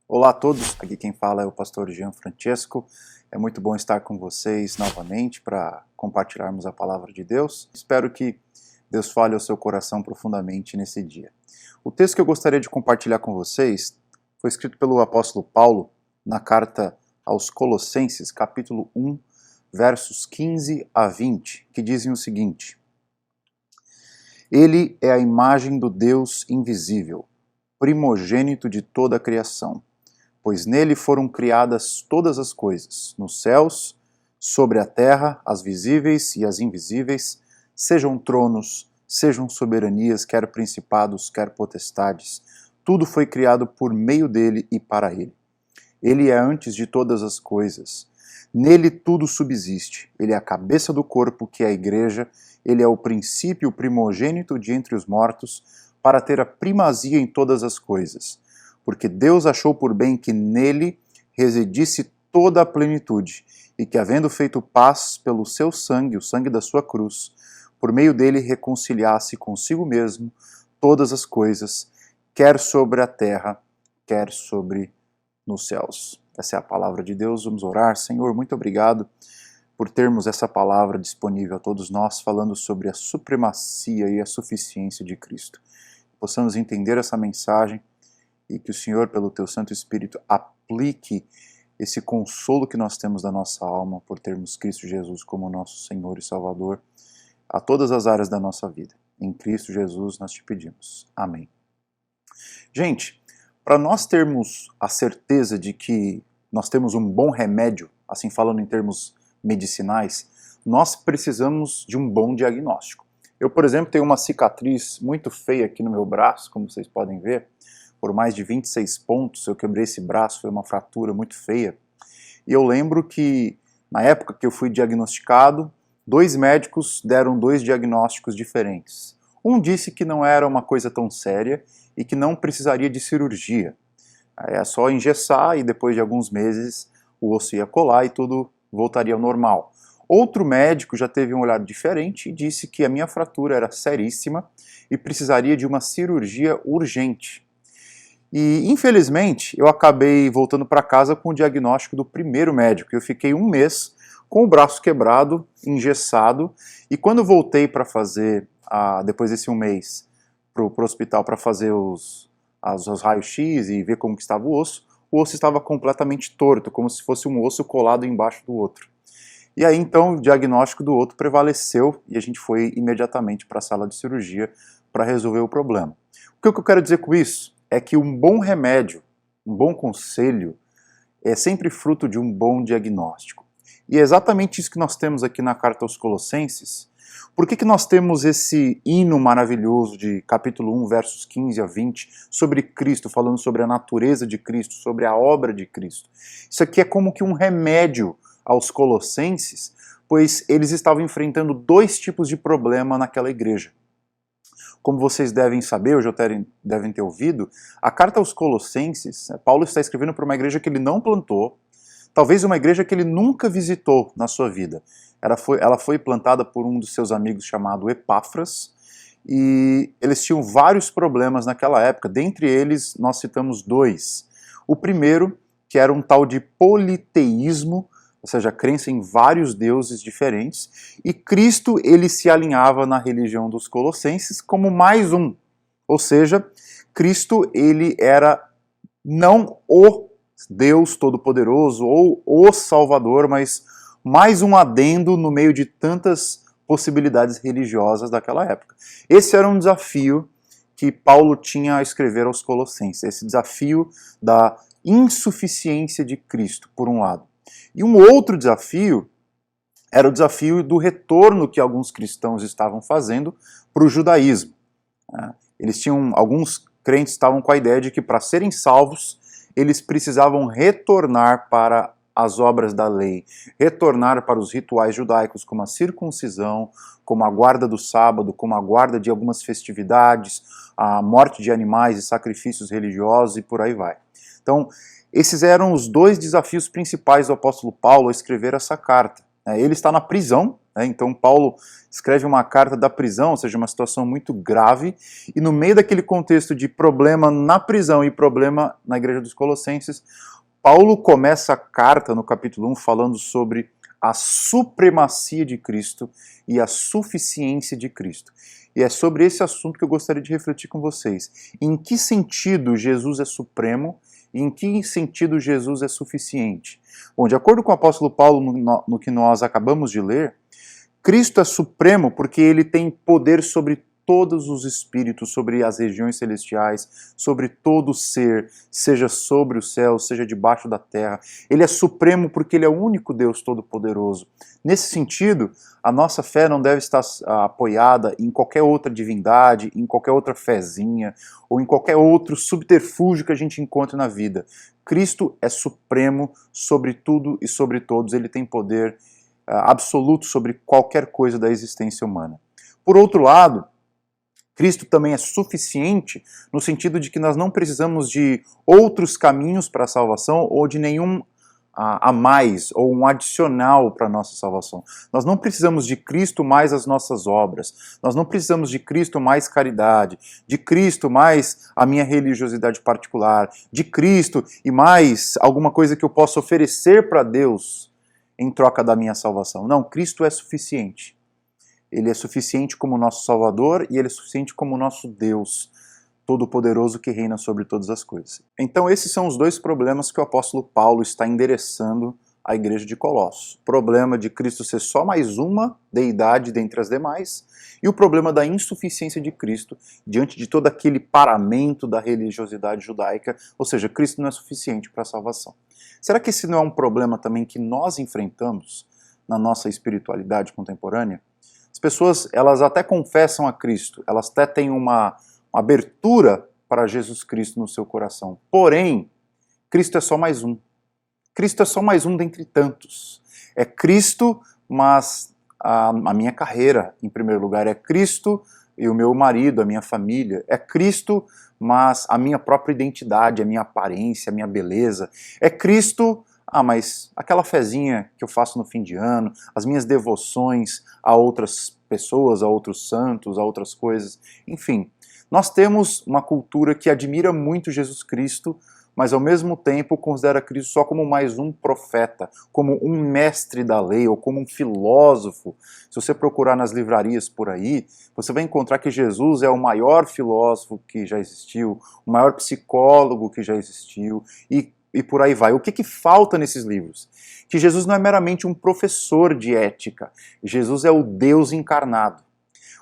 Olá a todos, aqui quem fala é o pastor Jean Francesco. É muito bom estar com vocês novamente para compartilharmos a palavra de Deus. Espero que Deus fale ao seu coração profundamente nesse dia. O texto que eu gostaria de compartilhar com vocês foi escrito pelo apóstolo Paulo na carta aos Colossenses, capítulo 1, versos 15 a 20, que dizem o seguinte: Ele é a imagem do Deus invisível, primogênito de toda a criação, pois nele foram criadas todas as coisas, nos céus, sobre a terra, as visíveis e as invisíveis, sejam tronos, sejam soberanias, quer principados, quer potestades. Tudo foi criado por meio dele e para ele. Ele é antes de todas as coisas. Nele tudo subsiste. Ele é a cabeça do corpo, que é a igreja. Ele é o princípio, o primogênito de entre os mortos, para ter a primazia em todas as coisas. Porque Deus achou por bem que nele residisse toda a plenitude, e que, havendo feito paz pelo seu sangue, o sangue da sua cruz, por meio dele reconciliasse consigo mesmo todas as coisas, quer sobre a terra, quer sobre nos céus. Essa é a palavra de Deus. Vamos orar. Senhor, muito obrigado por termos essa palavra disponível a todos nós, falando sobre a supremacia e a suficiência de Cristo. Possamos entender essa mensagem e que o Senhor, pelo Teu Santo Espírito, aplique esse consolo que nós temos da nossa alma por termos Cristo Jesus como nosso Senhor e Salvador a todas as áreas da nossa vida. Em Cristo Jesus nós te pedimos. Amém. Gente, para nós termos a certeza de que nós temos um bom remédio, assim falando em termos medicinais, nós precisamos de um bom diagnóstico. Eu, por exemplo, tenho uma cicatriz muito feia aqui no meu braço, como vocês podem ver, por mais de 26 pontos, eu quebrei esse braço, foi uma fratura muito feia. E eu lembro que, na época que eu fui diagnosticado, 2 médicos deram 2 diagnósticos diferentes. Um disse que não era uma coisa tão séria e que não precisaria de cirurgia. É só engessar e depois de alguns meses o osso ia colar e tudo voltaria ao normal. Outro médico já teve um olhar diferente e disse que a minha fratura era seríssima e precisaria de uma cirurgia urgente. E, infelizmente, eu acabei voltando para casa com o diagnóstico do primeiro médico. Eu fiquei 1 mês com o braço quebrado, engessado, e quando eu voltei para fazer, depois desse 1 mês, para o hospital para fazer os raios-x e ver como que estava o osso estava completamente torto, como se fosse um osso colado embaixo do outro. E aí, então, o diagnóstico do outro prevaleceu e a gente foi imediatamente para a sala de cirurgia para resolver o problema. O que eu quero dizer com isso? É que um bom remédio, um bom conselho, é sempre fruto de um bom diagnóstico. E é exatamente isso que nós temos aqui na carta aos Colossenses. Por que nós temos esse hino maravilhoso de capítulo 1, versos 15 a 20, sobre Cristo, falando sobre a natureza de Cristo, sobre a obra de Cristo? Isso aqui é como que um remédio aos Colossenses, pois eles estavam enfrentando 2 tipos de problema naquela igreja. Como vocês devem saber, ou já devem ter ouvido, a carta aos Colossenses, Paulo está escrevendo para uma igreja que ele não plantou, talvez uma igreja que ele nunca visitou na sua vida. Ela foi plantada por um dos seus amigos chamado Epáfras, e eles tinham vários problemas naquela época. Dentre eles, nós citamos 2. O primeiro, que era um tal de politeísmo, ou seja, a crença em vários deuses diferentes, e Cristo ele se alinhava na religião dos colossenses como mais um. Ou seja, Cristo ele era não o Deus Todo-Poderoso ou o Salvador, mas mais um adendo no meio de tantas possibilidades religiosas daquela época. Esse era um desafio que Paulo tinha a escrever aos Colossenses, esse desafio da insuficiência de Cristo, por um lado. E um outro desafio era o desafio do retorno que alguns cristãos estavam fazendo para o judaísmo. Alguns crentes estavam com a ideia de que para serem salvos, eles precisavam retornar para as obras da lei, retornar para os rituais judaicos, como a circuncisão, como a guarda do sábado, como a guarda de algumas festividades, a morte de animais e sacrifícios religiosos e por aí vai. Então, esses eram os 2 desafios principais do apóstolo Paulo ao escrever essa carta. Ele está na prisão, né? Então Paulo escreve uma carta da prisão, ou seja, uma situação muito grave, e no meio daquele contexto de problema na prisão e problema na igreja dos Colossenses, Paulo começa a carta no capítulo 1 falando sobre a supremacia de Cristo e a suficiência de Cristo. E é sobre esse assunto que eu gostaria de refletir com vocês. Em que sentido Jesus é supremo e em que sentido Jesus é suficiente? Bom, de acordo com o apóstolo Paulo, no que nós acabamos de ler, Cristo é supremo porque ele tem poder sobre todos os espíritos, sobre as regiões celestiais, sobre todo o ser, seja sobre o céu, seja debaixo da terra. Ele é supremo porque ele é o único Deus todo-poderoso. Nesse sentido, a nossa fé não deve estar apoiada em qualquer outra divindade, em qualquer outra fezinha, ou em qualquer outro subterfúgio que a gente encontre na vida. Cristo é supremo sobre tudo e sobre todos. Ele tem poder absoluto sobre qualquer coisa da existência humana. Por outro lado, Cristo também é suficiente no sentido de que nós não precisamos de outros caminhos para a salvação ou de nenhum a mais ou um adicional para a nossa salvação. Nós não precisamos de Cristo mais as nossas obras, nós não precisamos de Cristo mais caridade, de Cristo mais a minha religiosidade particular, de Cristo e mais alguma coisa que eu possa oferecer para Deus em troca da minha salvação. Não, Cristo é suficiente. Ele é suficiente como nosso Salvador e ele é suficiente como nosso Deus, todo-poderoso que reina sobre todas as coisas. Então esses são os dois problemas que o apóstolo Paulo está endereçando à igreja de Colossos. O problema de Cristo ser só mais uma deidade dentre as demais e o problema da insuficiência de Cristo diante de todo aquele paramento da religiosidade judaica, ou seja, Cristo não é suficiente para a salvação. Será que esse não é um problema também que nós enfrentamos na nossa espiritualidade contemporânea? As pessoas, elas até confessam a Cristo, elas até têm uma abertura para Jesus Cristo no seu coração. Porém, Cristo é só mais um. Cristo é só mais um dentre tantos. É Cristo, mas a minha carreira, em primeiro lugar. É Cristo e o meu marido, a minha família. É Cristo, mas a minha própria identidade, a minha aparência, a minha beleza. É Cristo, mas aquela fezinha que eu faço no fim de ano, as minhas devoções a outras pessoas, a outros santos, a outras coisas, enfim. Nós temos uma cultura que admira muito Jesus Cristo, mas ao mesmo tempo considera Cristo só como mais um profeta, como um mestre da lei, ou como um filósofo. Se você procurar nas livrarias por aí, você vai encontrar que Jesus é o maior filósofo que já existiu, o maior psicólogo que já existiu, e por aí vai. O que falta nesses livros? Que Jesus não é meramente um professor de ética, Jesus é o Deus encarnado.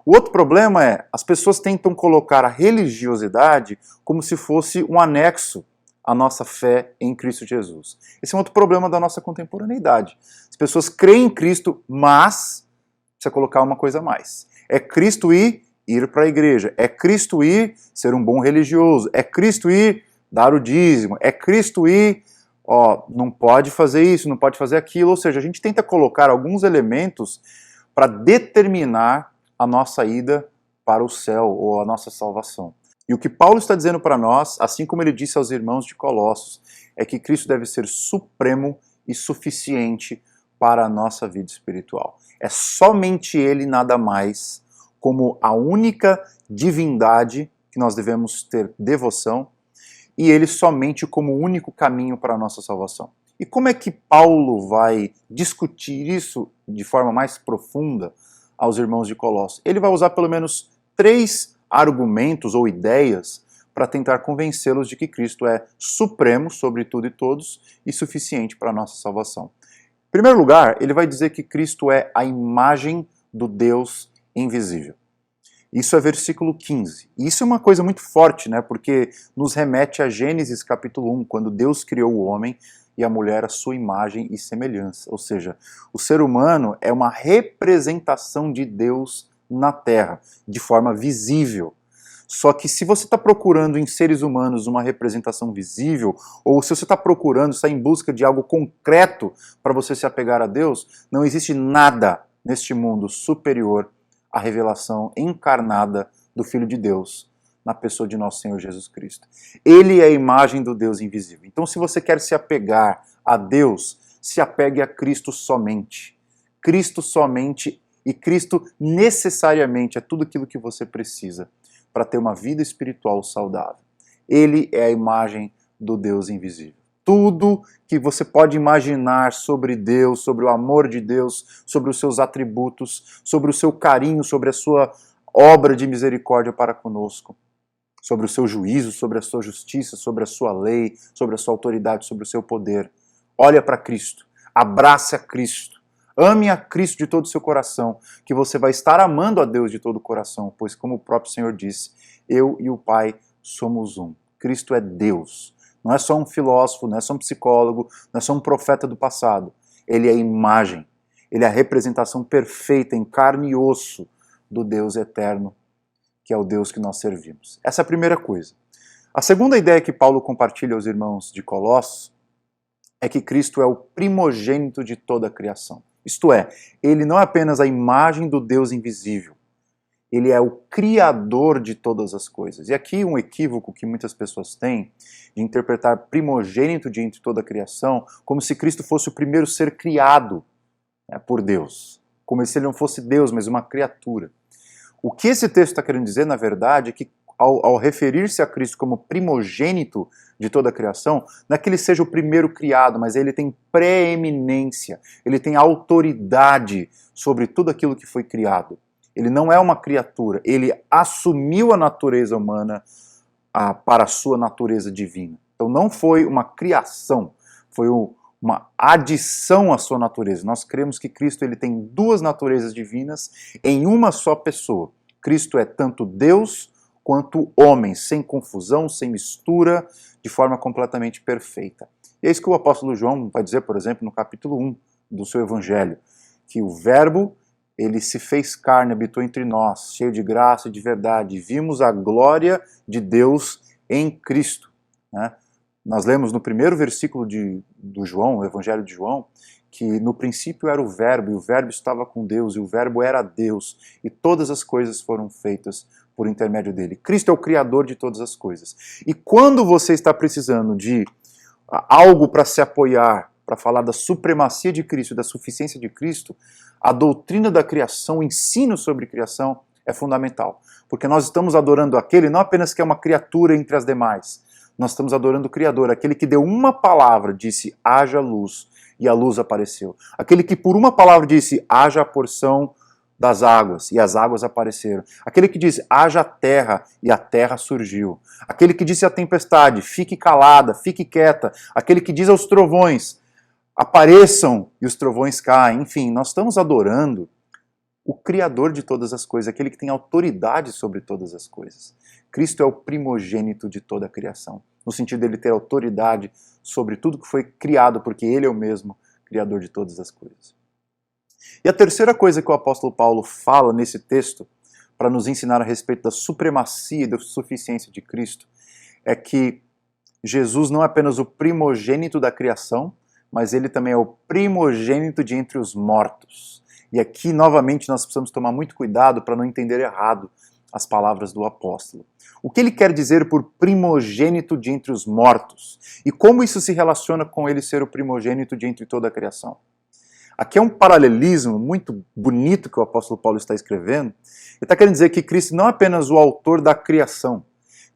O outro problema é, as pessoas tentam colocar a religiosidade como se fosse um anexo à nossa fé em Cristo Jesus. Esse é um outro problema da nossa contemporaneidade. As pessoas creem em Cristo, mas precisa colocar uma coisa a mais. É Cristo ir para a igreja, é Cristo ir ser um bom religioso, é Cristo ir dar o dízimo, é Cristo ir, não pode fazer isso, não pode fazer aquilo, ou seja, a gente tenta colocar alguns elementos para determinar a nossa ida para o céu ou a nossa salvação. E o que Paulo está dizendo para nós, assim como ele disse aos irmãos de Colossos, é que Cristo deve ser supremo e suficiente para a nossa vida espiritual. É somente Ele, nada mais, como a única divindade que nós devemos ter devoção, e Ele somente como o único caminho para a nossa salvação. E como é que Paulo vai discutir isso de forma mais profunda aos irmãos de Colossos? Ele vai usar pelo menos 3 argumentos ou ideias para tentar convencê-los de que Cristo é supremo sobre tudo e todos e suficiente para a nossa salvação. Em primeiro lugar, ele vai dizer que Cristo é a imagem do Deus invisível. Isso é versículo 15. E isso é uma coisa muito forte, né? Porque nos remete a Gênesis capítulo 1, quando Deus criou o homem e a mulher à sua imagem e semelhança. Ou seja, o ser humano é uma representação de Deus na Terra, de forma visível. Só que se você está procurando em seres humanos uma representação visível, ou se você está procurando, está em busca de algo concreto para você se apegar a Deus, não existe nada neste mundo superior à revelação encarnada do Filho de Deus, na pessoa de nosso Senhor Jesus Cristo. Ele é a imagem do Deus invisível. Então, se você quer se apegar a Deus, se apegue a Cristo somente. Cristo somente E Cristo necessariamente é tudo aquilo que você precisa para ter uma vida espiritual saudável. Ele é a imagem do Deus invisível. Tudo que você pode imaginar sobre Deus, sobre o amor de Deus, sobre os seus atributos, sobre o seu carinho, sobre a sua obra de misericórdia para conosco, sobre o seu juízo, sobre a sua justiça, sobre a sua lei, sobre a sua autoridade, sobre o seu poder. Olha para Cristo, abrace a Cristo, ame a Cristo de todo o seu coração, que você vai estar amando a Deus de todo o coração, pois como o próprio Senhor disse, eu e o Pai somos um. Cristo é Deus. Não é só um filósofo, não é só um psicólogo, não é só um profeta do passado. Ele é a imagem, ele é a representação perfeita em carne e osso do Deus eterno, que é o Deus que nós servimos. Essa é a primeira coisa. A segunda ideia que Paulo compartilha aos irmãos de Colossos é que Cristo é o primogênito de toda a criação. Isto é, ele não é apenas a imagem do Deus invisível, ele é o criador de todas as coisas. E aqui um equívoco que muitas pessoas têm de interpretar primogênito de entre toda a criação como se Cristo fosse o primeiro ser criado por Deus, como se ele não fosse Deus, mas uma criatura. O que esse texto está querendo dizer, na verdade, é que ao referir-se a Cristo como primogênito de toda a criação, não é que ele seja o primeiro criado, mas ele tem preeminência, ele tem autoridade sobre tudo aquilo que foi criado. Ele não é uma criatura, ele assumiu a natureza humana para a sua natureza divina. Então não foi uma criação, foi uma adição à sua natureza. Nós cremos que Cristo ele tem duas naturezas divinas em uma só pessoa. Cristo é tanto Deus quanto homem, sem confusão, sem mistura, de forma completamente perfeita. E é isso que o apóstolo João vai dizer, por exemplo, no capítulo 1 do seu evangelho, que o Verbo ele se fez carne, habitou entre nós, cheio de graça e de verdade. E vimos a glória de Deus em Cristo. Né? Nós lemos no primeiro versículo do João, o Evangelho de João, que no princípio era o Verbo, e o Verbo estava com Deus, e o Verbo era Deus, e todas as coisas foram feitas por intermédio dele. Cristo é o Criador de todas as coisas. E quando você está precisando de algo para se apoiar, para falar da supremacia de Cristo, da suficiência de Cristo, a doutrina da criação, o ensino sobre criação é fundamental. Porque nós estamos adorando aquele não apenas que é uma criatura entre as demais, nós estamos adorando o Criador, aquele que deu uma palavra, disse, haja luz, e a luz apareceu. Aquele que por uma palavra disse, haja a porção das águas, e as águas apareceram. Aquele que disse, haja terra, e a terra surgiu. Aquele que disse à tempestade, fique calada, fique quieta. Aquele que diz aos trovões, apareçam e os trovões caem. Enfim, nós estamos adorando o Criador de todas as coisas, aquele que tem autoridade sobre todas as coisas. Cristo é o primogênito de toda a criação, no sentido dele ter autoridade sobre tudo que foi criado, porque ele é o mesmo Criador de todas as coisas. E a terceira coisa que o apóstolo Paulo fala nesse texto, para nos ensinar a respeito da supremacia e da suficiência de Cristo, é que Jesus não é apenas o primogênito da criação, mas ele também é o primogênito de entre os mortos. E aqui, novamente, nós precisamos tomar muito cuidado para não entender errado as palavras do apóstolo. O que ele quer dizer por primogênito de entre os mortos? E como isso se relaciona com ele ser o primogênito de entre toda a criação? Aqui é um paralelismo muito bonito que o apóstolo Paulo está escrevendo. Ele está querendo dizer que Cristo não é apenas o autor da criação,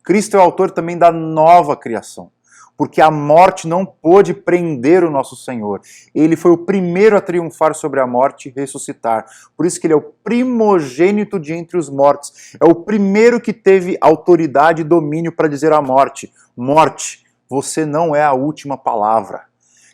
Cristo é o autor também da nova criação. Porque a morte não pôde prender o nosso Senhor. Ele foi o primeiro a triunfar sobre a morte e ressuscitar. Por isso que ele é o primogênito de entre os mortos. É o primeiro que teve autoridade e domínio para dizer à morte, morte, você não é a última palavra.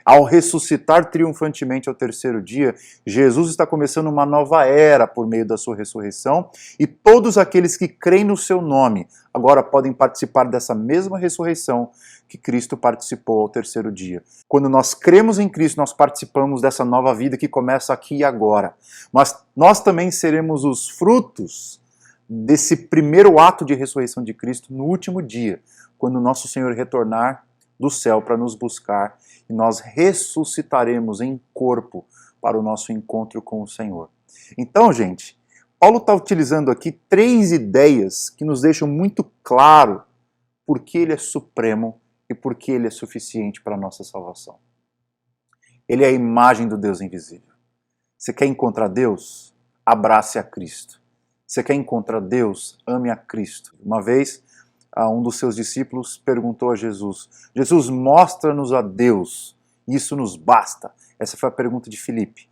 Ao ressuscitar triunfantemente ao terceiro dia, Jesus está começando uma nova era por meio da sua ressurreição e todos aqueles que creem no seu nome agora podem participar dessa mesma ressurreição que Cristo participou ao terceiro dia. Quando nós cremos em Cristo, nós participamos dessa nova vida que começa aqui e agora. Mas nós também seremos os frutos desse primeiro ato de ressurreição de Cristo no último dia, quando nosso Senhor retornar do céu para nos buscar e nós ressuscitaremos em corpo para o nosso encontro com o Senhor. Então, gente, Paulo está utilizando aqui 3 ideias que nos deixam muito claro por que ele é supremo e por que ele é suficiente para a nossa salvação. Ele é a imagem do Deus invisível. Você quer encontrar Deus? abrace a Cristo. Você quer encontrar Deus? Ame a Cristo. Uma vez, um dos seus discípulos perguntou a Jesus: Jesus, mostra-nos a Deus, isso nos basta. Essa foi a pergunta de Filipe.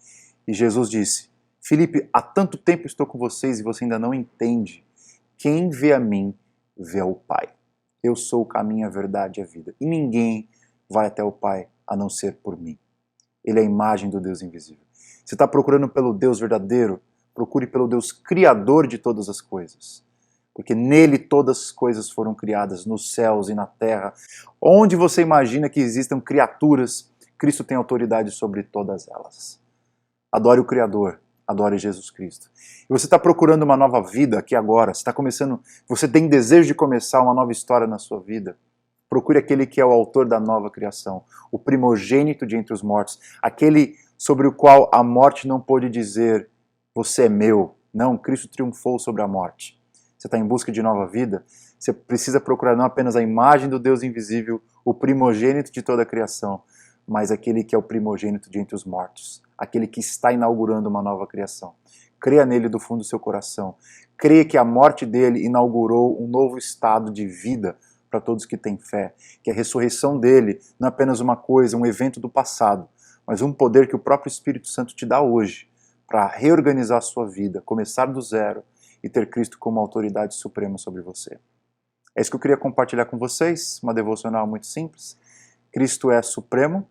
E Jesus disse: Filipe, há tanto tempo estou com vocês e você ainda não entende. Quem vê a mim, vê ao Pai. Eu sou o caminho, a verdade e a vida. E ninguém vai até o Pai a não ser por mim. Ele é a imagem do Deus invisível. Você está procurando pelo Deus verdadeiro? Procure pelo Deus criador de todas as coisas. Porque nele todas as coisas foram criadas, nos céus e na terra. Onde você imagina que existam criaturas, Cristo tem autoridade sobre todas elas. Adore o Criador, adore Jesus Cristo. E você está procurando uma nova vida aqui agora, você tem desejo de começar uma nova história na sua vida. Procure aquele que é o autor da nova criação, o primogênito de entre os mortos, aquele sobre o qual a morte não pôde dizer, você é meu. Não, Cristo triunfou sobre a morte. Você está em busca de nova vida? Você precisa procurar não apenas a imagem do Deus invisível, o primogênito de toda a criação, mas aquele que é o primogênito de entre os mortos, aquele que está inaugurando uma nova criação. Creia nele do fundo do seu coração. Creia que a morte dele inaugurou um novo estado de vida para todos que têm fé, que a ressurreição dele não é apenas uma coisa, um evento do passado, mas um poder que o próprio Espírito Santo te dá hoje para reorganizar a sua vida, começar do zero e ter Cristo como autoridade suprema sobre você. É isso que eu queria compartilhar com vocês, uma devocional muito simples. Cristo é supremo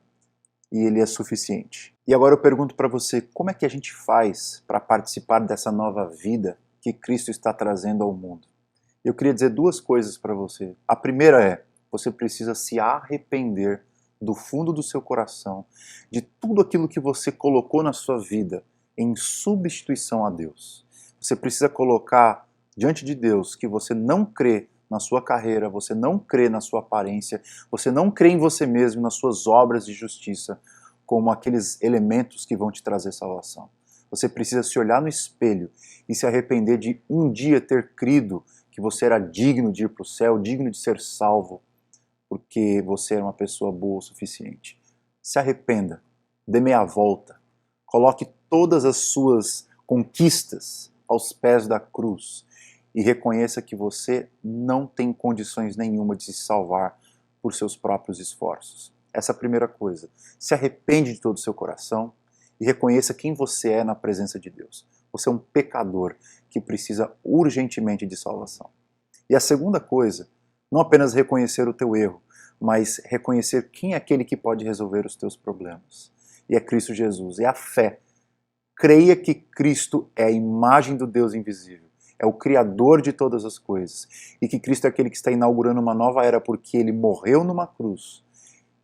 e ele é suficiente. E agora eu pergunto para você, como é que a gente faz para participar dessa nova vida que Cristo está trazendo ao mundo? Eu queria dizer duas coisas para você. A primeira é, você precisa se arrepender do fundo do seu coração de tudo aquilo que você colocou na sua vida em substituição a Deus. Você precisa colocar diante de Deus que você não crê na sua carreira, você não crê na sua aparência, você não crê em você mesmo, nas suas obras de justiça, como aqueles elementos que vão te trazer salvação. Você precisa se olhar no espelho e se arrepender de um dia ter crido que você era digno de ir para o céu, digno de ser salvo, porque você era uma pessoa boa o suficiente. Se arrependa, dê meia volta, coloque todas as suas conquistas aos pés da cruz e reconheça que você não tem condições nenhuma de se salvar por seus próprios esforços. Essa é a primeira coisa. Se arrepende de todo o seu coração e reconheça quem você é na presença de Deus. Você é um pecador que precisa urgentemente de salvação. E a segunda coisa, não apenas reconhecer o teu erro, mas reconhecer quem é aquele que pode resolver os teus problemas. E é Cristo Jesus, é a fé. Creia que Cristo é a imagem do Deus invisível, é o Criador de todas as coisas, e que Cristo é aquele que está inaugurando uma nova era porque ele morreu numa cruz,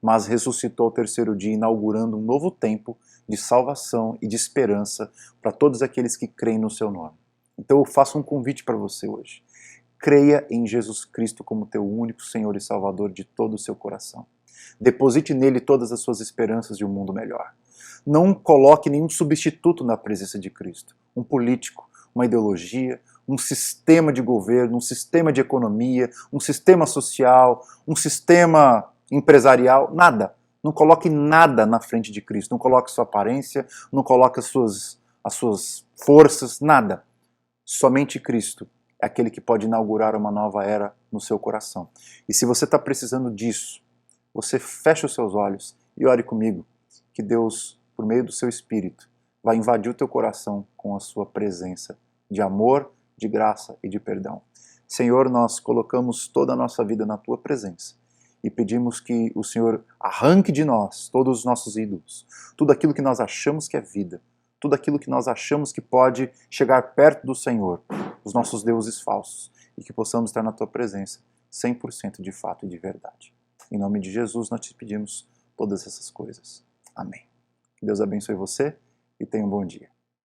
mas ressuscitou ao terceiro dia, inaugurando um novo tempo de salvação e de esperança para todos aqueles que creem no seu nome. Então eu faço um convite para você hoje. Creia em Jesus Cristo como teu único Senhor e Salvador de todo o seu coração. Deposite nele todas as suas esperanças de um mundo melhor. Não coloque nenhum substituto na presença de Cristo. Um político, uma ideologia, um sistema de governo, um sistema de economia, um sistema social, um sistema empresarial, nada. Não coloque nada na frente de Cristo. Não coloque sua aparência, não coloque as suas forças, nada. Somente Cristo é aquele que pode inaugurar uma nova era no seu coração. E se você está precisando disso, você fecha os seus olhos e ore comigo, que Deus, por meio do seu Espírito, vai invadir o teu coração com a sua presença de amor, de graça e de perdão. Senhor, nós colocamos toda a nossa vida na tua presença e pedimos que o Senhor arranque de nós todos os nossos ídolos, tudo aquilo que nós achamos que é vida, tudo aquilo que nós achamos que pode chegar perto do Senhor, os nossos deuses falsos, e que possamos estar na tua presença 100% de fato e de verdade. Em nome de Jesus nós te pedimos todas essas coisas. Amém. Que Deus abençoe você e tenha um bom dia.